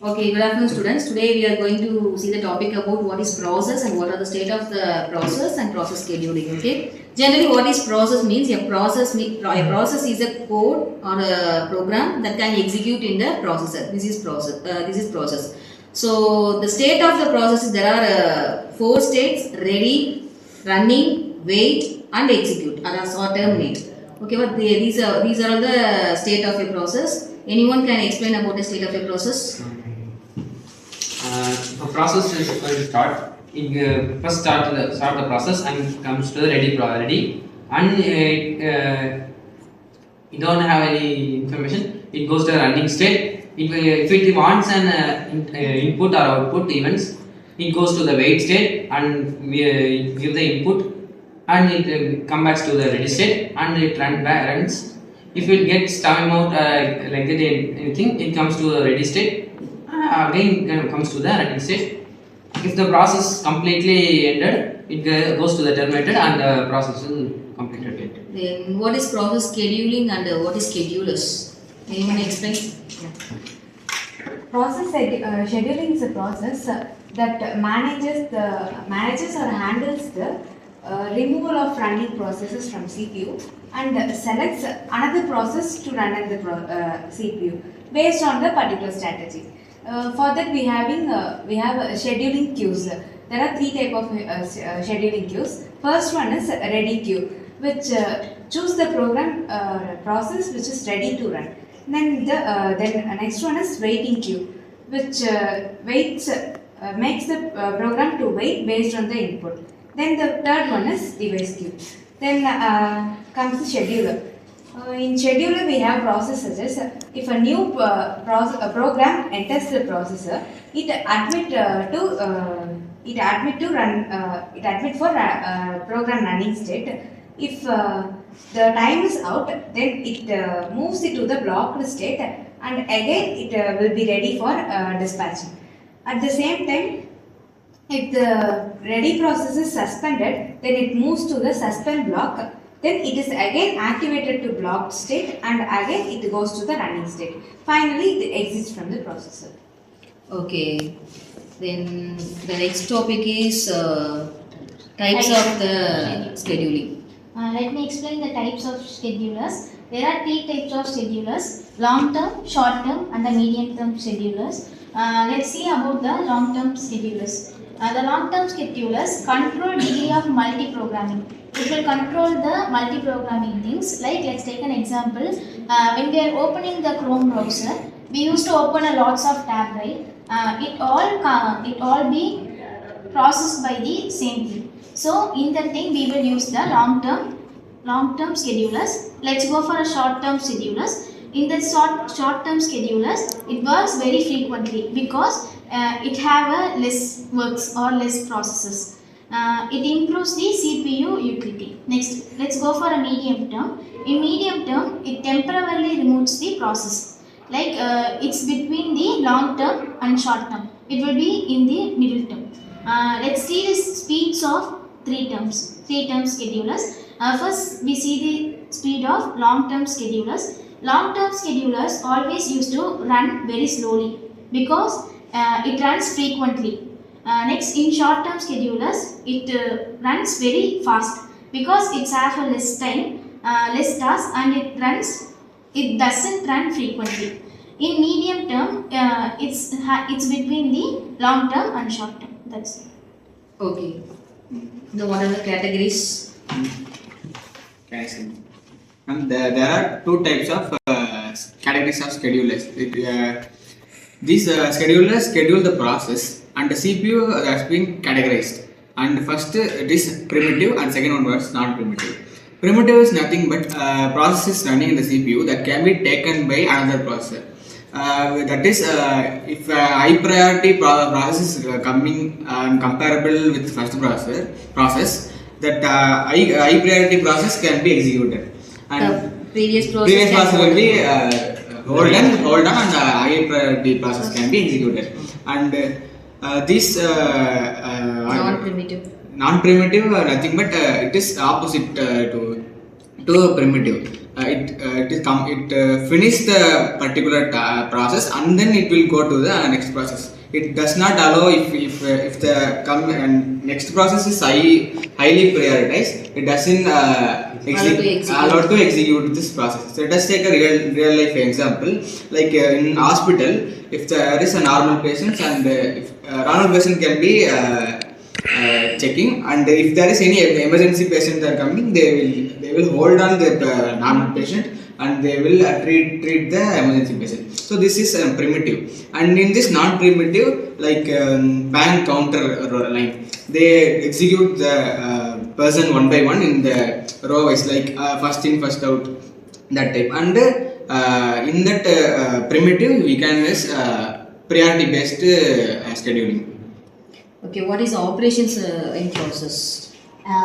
Okay, good afternoon students. Today we are going to see the topic about what is process and what are the state of the process and process scheduling. Okay. Generally what is process means a process is a code or a program that can execute in the processor. This is process. So the state of the process is there are four states: ready, running, wait and execute or terminate. Okay, but these are all the state of a process. Anyone can explain about the state of a process? The process is going to start. It first start the process and comes to the ready, and it don't have any information. It goes to a running state. If it wants an input or output events, it goes to the wait state and we give the input, and it comes back to the ready state and it runs. If it gets time out like that anything, it comes to the ready state. Again comes to the running state. If the process completely ended, it goes to the terminated and the process is completed. Then what is process scheduling and what is schedulers? Anyone explain? Process scheduling is a process that manages or handles the removal of running processes from CPU and selects another process to run at the CPU based on the particular strategy. For that we have scheduling queues. There are three types of scheduling queues. First one is ready queue, which choose the program process which is ready to run. Then next one is waiting queue, which makes the program to wait based on the input. Then the third one is device queue. Then comes the scheduler. In scheduler we have processes. If a new program enters the processor, it admit for program running state. If the time is out, then it moves it to the blocked state, and again it will be ready for dispatching. At the same time, if the ready process is suspended, then it moves to the suspend block. Then it is again activated to blocked state and again it goes to the running state. Finally, it exits from the processor. Okay. Then the next topic is types of the scheduling. Let me explain the types of schedulers. There are three types of schedulers: long-term, short-term and the medium-term schedulers. Let's see about the long-term schedulers. The long-term schedulers control degree of multi-programming. It will control the multi-programming things. Like, let's take an example. When we are opening the Chrome browser, we used to open a lots of tab, right? It all be processed by the same thing. So in that thing we will use the long-term schedulers. Let's go for a short-term schedulers. In the short-term schedulers, it works very frequently because it have a less works or less processes. It improves the CPU utility. Next, let's go for a medium term. In medium term, it temporarily removes the process. Like it's between the long term and short term. It will be in the middle term. Let's see the speeds of three term schedulers. First, we see the speed of long term schedulers. Long term schedulers always used to run very slowly because it runs frequently. Next, in short term schedulers, it runs very fast because it's have a less time, less task, and it doesn't run frequently. In medium term, it's between the long term and short term. That's it. Okay. So what are the categories? There are two types of categories of schedulers. These schedulers schedule the process, and the CPU has been categorized. And first it is primitive, and second one was non-primitive. Primitive is nothing but processes running in the CPU that can be taken by another processor. That is, if high priority process is coming and comparable with first process, that high priority process can be executed. And previous process will be hold on, and high priority process can be executed. And this non-primitive nothing but it is opposite to primitive. finish the particular process, and then it will go to the next process. It does not allow if the next process is highly prioritized, it doesn't allow to execute this process. So let us take a real life example. Like in hospital, if there is a normal patient, and if normal patient can be checking, and if there is any emergency patient are coming, they will hold on the normal patient, and they will treat the emergency patient. So this is primitive. And in this non-primitive, like bank counter line, they execute the person one by one in the row wise, like first in first out, that type. And in that primitive, we can use priority based scheduling. Okay, what is operations in process?